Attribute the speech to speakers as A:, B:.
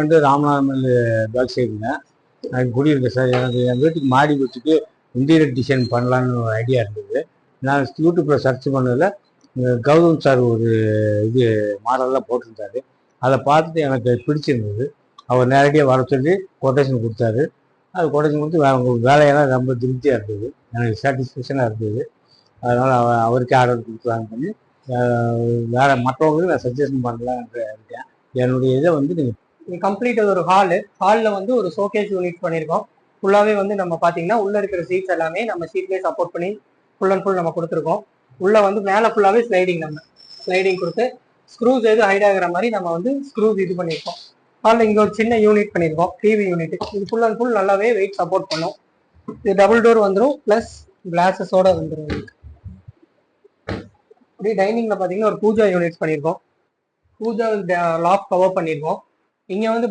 A: வந்து ராமநாதமல் பேக் சைடுங்க. எனக்கு குடியிருக்கேன் சார். எனக்கு என் வீட்டுக்கு மாடி வீட்டுக்கு இன்டீரியர் டிசைன் பண்ணலான்னு ஒரு ஐடியா இருந்தது. நான் யூடியூப்பில் சர்ச் பண்ணதில் கௌதம் சார் ஒரு இது மாடல்லாம் போட்டிருந்தாரு. அதை பார்த்துட்டு எனக்கு பிடிச்சிருந்தது. அவர் நேரடியாக வர சொல்லி கொட்டேஷன் கொடுத்தாரு. அது கொட்டேஷன் கொடுத்து உங்களுக்கு வேலையெல்லாம் ரொம்ப திருப்தியாக இருந்தது. எனக்கு சாட்டிஸ்ஃபேக்ஷனாக இருந்தது. அதனால் அவருக்கே ஆர்டர் கொடுக்கலான்னு பண்ணி வேறு மற்றவங்களுக்கு நான் சஜஷன் பண்ணலான்னு இருக்கேன். என்னுடைய இதை வந்து நீங்கள்
B: கம்ப்ளீட் ஒரு ஹாலில் வந்து ஒரு ஷோகேஸ் யூனிட் பண்ணியிருக்கோம். ஃபுல்லாகவே வந்து நம்ம பார்த்தீங்கன்னா உள்ளே இருக்கிற சீட்ஸ் எல்லாமே நம்ம சீட்லேயே சப்போர்ட் பண்ணி ஃபுல் அண்ட் ஃபுல் நம்ம கொடுத்துருக்கோம். உள்ளே வந்து மேலே ஃபுல்லாகவே ஸ்லைடிங் கொடுத்து ஸ்க்ரூஸ் எது ஹைட் ஆகிற மாதிரி நம்ம வந்து ஸ்க்ரூஸ் இது பண்ணியிருக்கோம். ஹாலில் இங்கே ஒரு சின்ன யூனிட் பண்ணியிருக்கோம், டிவி யூனிட். இது ஃபுல் அண்ட் ஃபுல் நல்லாவே வெயிட் சப்போர்ட் பண்ணும். இது டபுள் டோர் வந்துடும், ப்ளஸ் கிளாஸஸோட வந்துடும். இப்படி டைனிங்கில் பார்த்தீங்கன்னா ஒரு பூஜா யூனிட்ஸ் பண்ணியிருக்கோம். பூஜா லாக் கவர் பண்ணியிருக்கோம். இங்கே வந்து